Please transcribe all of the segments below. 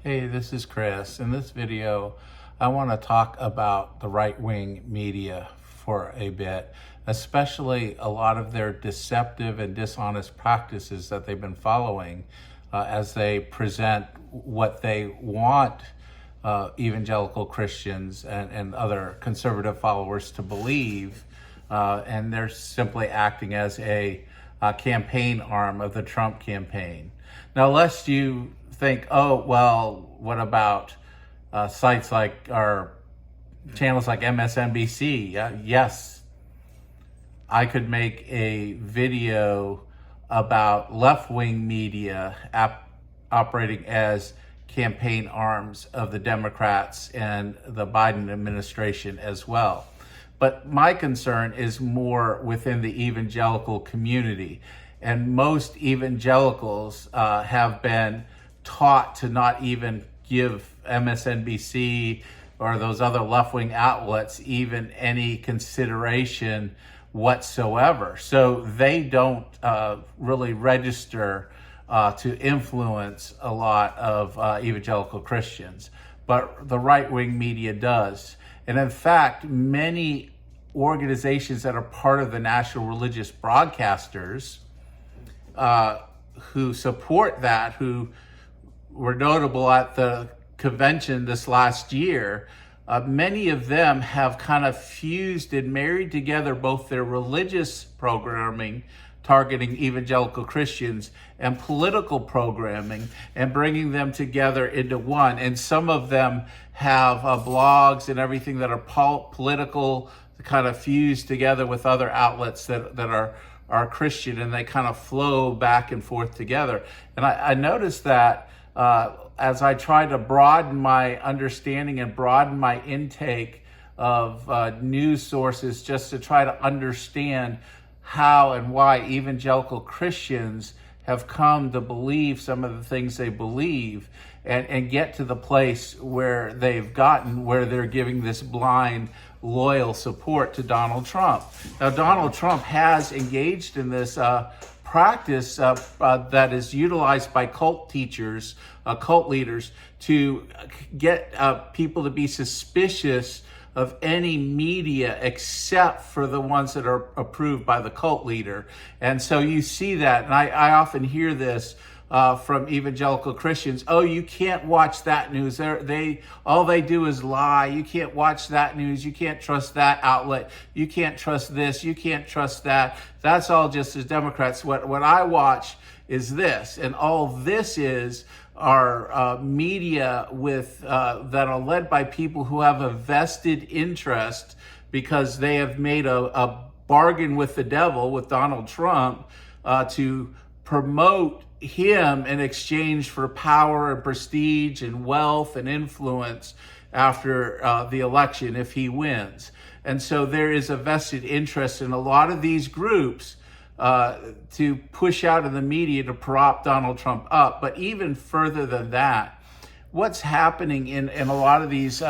Hey, this is Chris. In this video, I want to talk about the right-wing media for a bit, especially a lot of their deceptive and dishonest practices that they've been following as they present what they want evangelical Christians and other conservative followers to believe, and they're simply acting as a campaign arm of the Trump campaign. Now, lest you think, oh, well, what about sites like our channels like MSNBC? Yes, I could make a video about left-wing media operating as campaign arms of the Democrats and the Biden administration as well. But my concern is more within the evangelical community. And most evangelicals have been taught to not even give MSNBC or those other left-wing outlets even any consideration whatsoever. So they don't really register to influence a lot of evangelical Christians, but the right-wing media does. And in fact, many organizations that are part of the National Religious Broadcasters who support that, who were notable at the convention this last year, many of them have kind of fused and married together both their religious programming targeting evangelical Christians and political programming and bringing them together into one. And some of them have blogs and everything that are political, kind of fused together with other outlets that are Christian, and they kind of flow back and forth together. And I noticed that as I try to broaden my understanding and broaden my intake of news sources just to try to understand how and why evangelical Christians have come to believe some of the things they believe and get to the place where they've gotten, where they're giving this blind, loyal support to Donald Trump. Now, Donald Trump has engaged in this practice that is utilized by cult teachers, cult leaders, to get people to be suspicious of any media except for the ones that are approved by the cult leader. And so you see that, and I often hear this from evangelical Christians. Oh, you can't watch that news. All they do is lie. You can't watch that news. You can't trust that outlet. You can't trust this. You can't trust that. That's all just as Democrats. What I watch is this, and all this are media with that are led by people who have a vested interest because they have made a bargain with the devil, with Donald Trump, to promote him in exchange for power and prestige and wealth and influence after the election if he wins. And so there is a vested interest in a lot of these groups to push out in the media to prop Donald Trump up. But even further than that, what's happening in a lot of these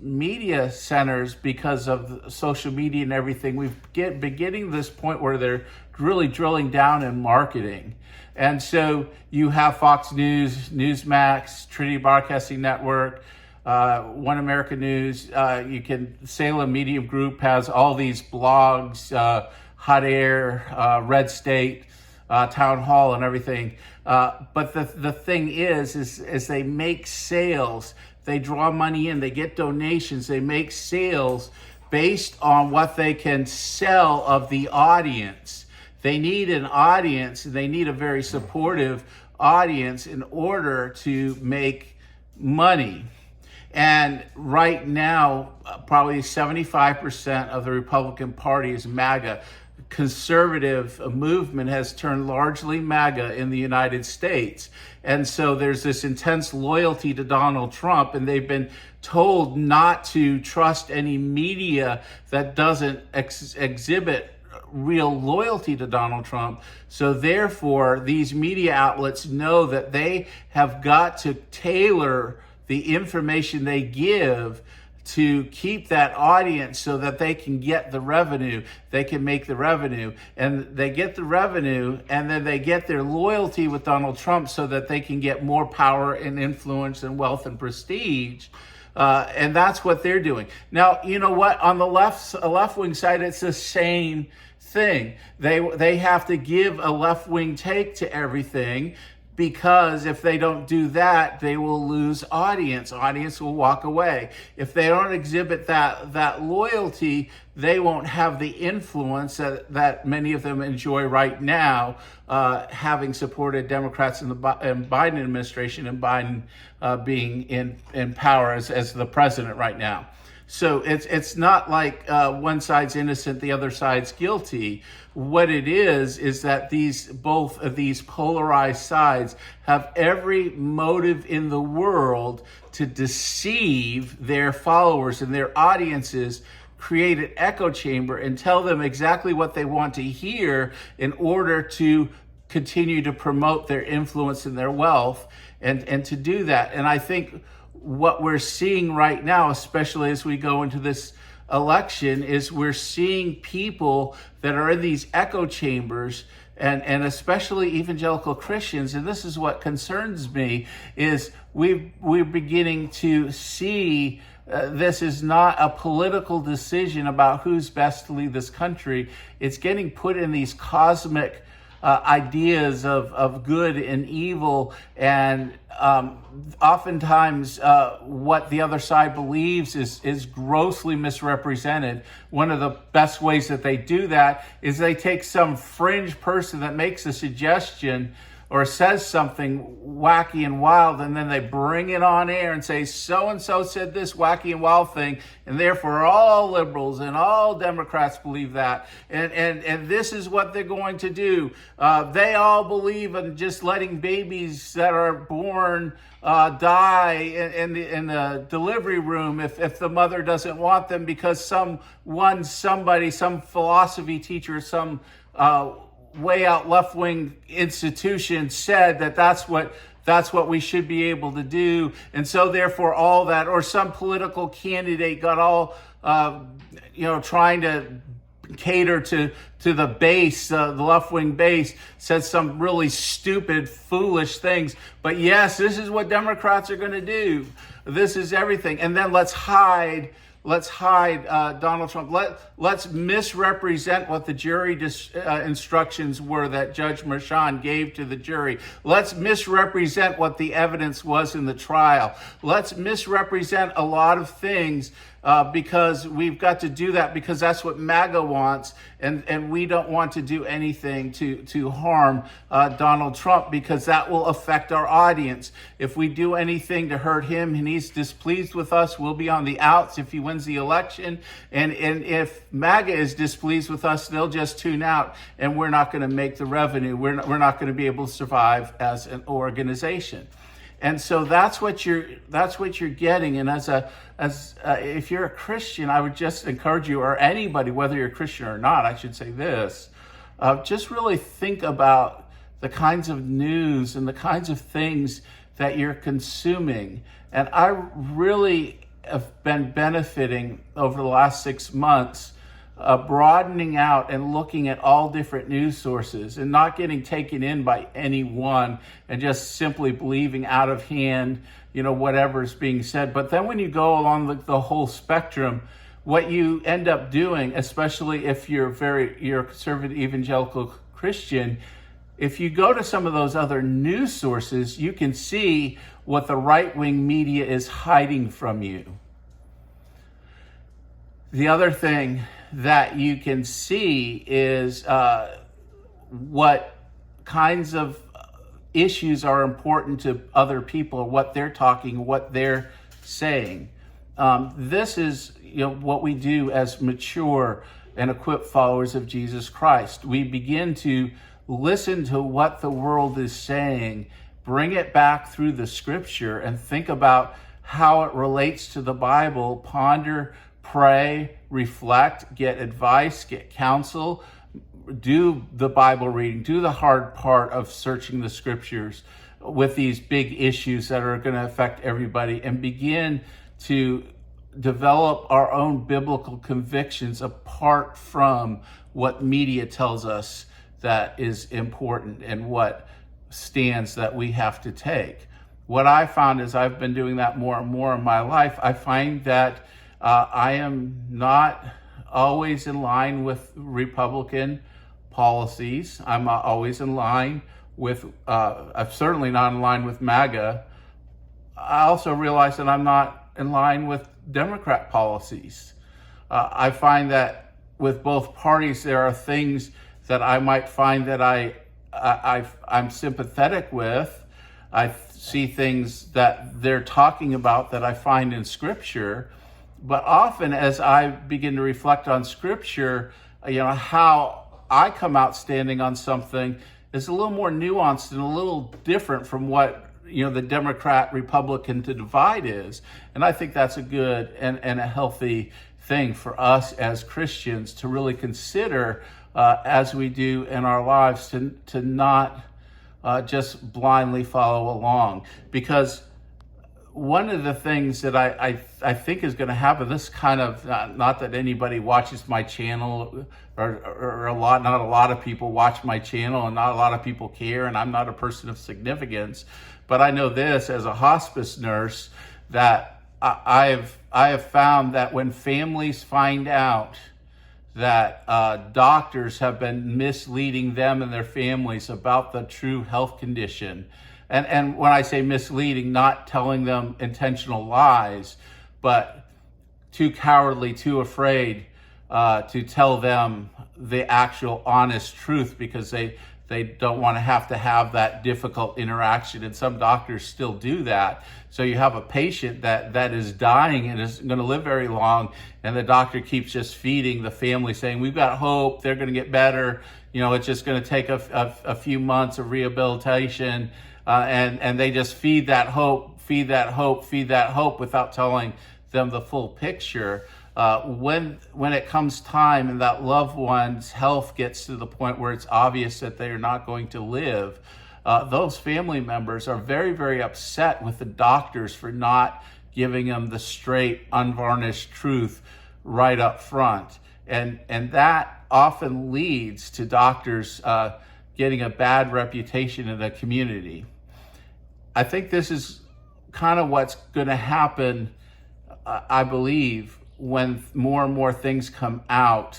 media centers, because of social media and everything, we've been getting to this point where they're really drilling down in marketing. And so you have Fox News, Newsmax, Trinity Broadcasting Network, One America News. Salem Media Group has all these blogs, Hot Air, Red State, Town Hall, and everything. But the thing is they make sales. They draw money in. They get donations. They make sales based on what they can sell of the audience. They need an audience. They need a very supportive audience in order to make money. And right now, probably 75% of the Republican Party is MAGA. Conservative movement has turned largely MAGA in the United States. And so there's this intense loyalty to Donald Trump, and they've been told not to trust any media that doesn't exhibit real loyalty to Donald Trump. So therefore, these media outlets know that they have got to tailor the information they give to keep that audience so that they can get the revenue, they can make the revenue, and they get the revenue, and then they get their loyalty with Donald Trump so that they can get more power and influence and wealth and prestige. And that's what they're doing. Now, you know what? On the left-wing side, it's the same thing. They have to give a left-wing take to everything, because if they don't do that, they will lose audience. Audience will walk away. If they don't exhibit that loyalty, they won't have the influence that many of them enjoy right now, having supported Democrats in the Biden administration, and Biden being in power as the president right now. So it's not like one side's innocent, the other side's guilty. What it is that both of these polarized sides have every motive in the world to deceive their followers and their audiences, create an echo chamber, and tell them exactly what they want to hear in order to continue to promote their influence and their wealth, and to do that. And I think what we're seeing right now, especially as we go into this election, is we're seeing people that are in these echo chambers, and especially evangelical Christians. And this is what concerns me, is we're beginning to see this is not a political decision about who's best to lead this country. It's getting put in these cosmic ideas of good and evil, and oftentimes what the other side believes is grossly misrepresented. One of the best ways that they do that is they take some fringe person that makes a suggestion or says something wacky and wild, and then they bring it on air and say, so-and-so said this wacky and wild thing, and therefore all liberals and all Democrats believe that. And this is what they're going to do. They all believe in just letting babies that are born die in the delivery room if the mother doesn't want them, because some philosophy teacher, some way out left-wing institution said that's what we should be able to do. And so therefore all that, or some political candidate got all trying to cater to the base, the left-wing base, said some really stupid, foolish things. But yes, this is what Democrats are going to do. This is everything. And then let's hide Donald Trump. Let's misrepresent what the jury instructions were that Judge Merchan gave to the jury. Let's misrepresent what the evidence was in the trial. Let's misrepresent a lot of things because we've got to do that, because that's what MAGA wants, and we don't want to do anything to harm Donald Trump, because that will affect our audience. If we do anything to hurt him and he's displeased with us, we'll be on the outs if he wins the election. And if MAGA is displeased with us, they'll just tune out, and we're not going to make the revenue. We're not going to be able to survive as an organization. And so that's what you're getting. And if you're a Christian, I would just encourage you, or anybody, whether you're a Christian or not, I should say this, just really think about the kinds of news and the kinds of things that you're consuming. And I really have been benefiting over the last 6 months, broadening out and looking at all different news sources, and not getting taken in by any one and just simply believing out of hand, whatever's being said. But then when you go along the whole spectrum, what you end up doing, especially if you're a conservative evangelical Christian, if you go to some of those other news sources, you can see what the right-wing media is hiding from you. The other thing that you can see is what kinds of issues are important to other people, what they're talking, what they're saying. This is what we do as mature and equipped followers of Jesus Christ. We begin to listen to what the world is saying, bring it back through the scripture, and think about how it relates to the Bible, ponder, pray, reflect, get advice, get counsel, do the Bible reading, do the hard part of searching the scriptures with these big issues that are going to affect everybody, and begin to develop our own biblical convictions apart from what media tells us that is important and what stands that we have to take. What I found is I've been doing that more and more in my life. I find that I am not always in line with Republican policies. I'm always in line with, I'm certainly not in line with MAGA. I also realize that I'm not in line with Democrat policies. I find that with both parties, there are things that I might find that I'm sympathetic with. I see things that they're talking about that I find in Scripture, but often as I begin to reflect on Scripture, how I come out standing on something is a little more nuanced and a little different from what the Democrat-Republican divide is. And I think that's a good and a healthy thing for us as Christians to really consider as we do in our lives, to not just blindly follow along. Because one of the things that I think is going to happen, this kind of, not that anybody watches my channel, or not a lot of people watch my channel, and not a lot of people care, and I'm not a person of significance, but I know this as a hospice nurse, that I have found that when families find out that doctors have been misleading them and their families about the true health condition, and when I say misleading, not telling them intentional lies, but too cowardly, too afraid to tell them the actual honest truth, because they don't want to have that difficult interaction. And some doctors still do that. So you have a patient that is dying and isn't going to live very long, and the doctor keeps just feeding the family, saying, we've got hope, they're going to get better, it's just going to take a few months of rehabilitation, and they just feed that hope without telling them the full picture. When it comes time and that loved one's health gets to the point where it's obvious that they are not going to live, those family members are very, very upset with the doctors for not giving them the straight, unvarnished truth right up front. And that often leads to doctors getting a bad reputation in the community. I think this is kind of what's going to happen, I believe, when more and more things come out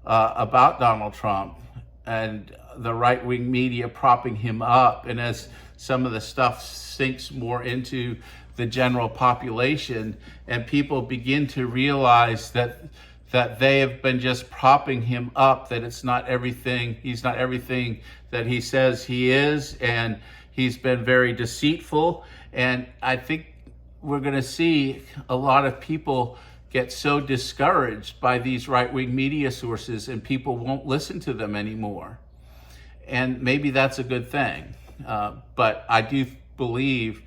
about Donald Trump and the right-wing media propping him up, and as some of the stuff sinks more into the general population and people begin to realize that they have been just propping him up, that he's not everything that he says he is, and he's been very deceitful. And I think we're going to see a lot of people get so discouraged by these right-wing media sources, and people won't listen to them anymore. And maybe that's a good thing. But I do believe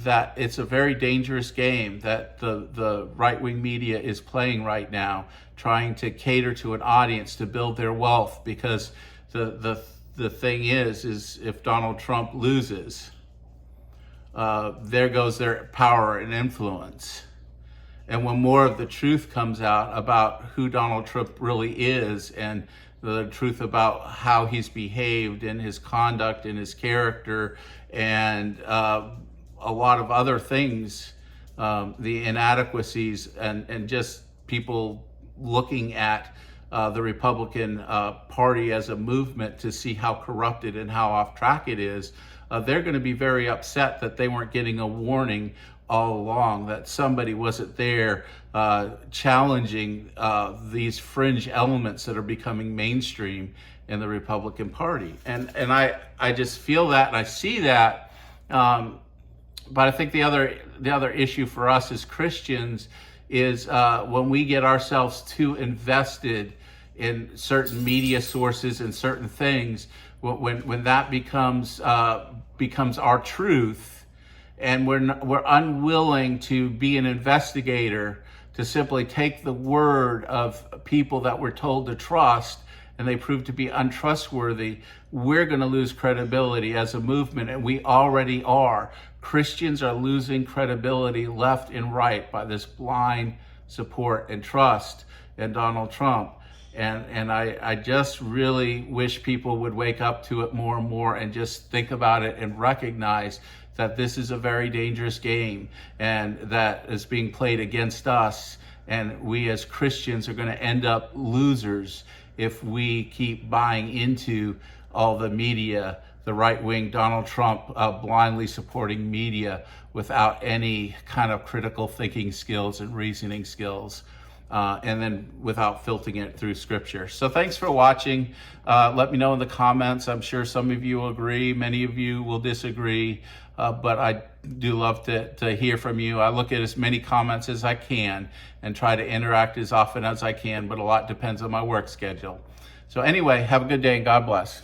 that it's a very dangerous game that the right-wing media is playing right now, trying to cater to an audience to build their wealth, because the thing is if Donald Trump loses, there goes their power and influence. And when more of the truth comes out about who Donald Trump really is, and the truth about how he's behaved and his conduct and his character, and a lot of other things, the inadequacies, and just people looking at the Republican Party as a movement to see how corrupted and how off track it is, they're going to be very upset that they weren't getting a warning all along, that somebody wasn't there challenging these fringe elements that are becoming mainstream in the Republican Party. And I just feel that, and I see that. But I think the other issue for us as Christians is when we get ourselves too invested in certain media sources and certain things, when that becomes our truth, and we're unwilling to be an investigator, to simply take the word of people that we're told to trust and they prove to be untrustworthy, we're going to lose credibility as a movement, and we already are. Christians are losing credibility left and right by this blind support and trust in Donald Trump. And I just really wish people would wake up to it more and more and just think about it and recognize that this is a very dangerous game and that is being played against us. And we as Christians are going to end up losers if we keep buying into all the media, the right-wing Donald Trump blindly supporting media without any kind of critical thinking skills and reasoning skills. And then without filtering it through scripture. So thanks for watching. Let me know in the comments. I'm sure some of you will agree, many of you will disagree, but I do love to hear from you. I look at as many comments as I can and try to interact as often as I can, but a lot depends on my work schedule. So anyway, have a good day and God bless.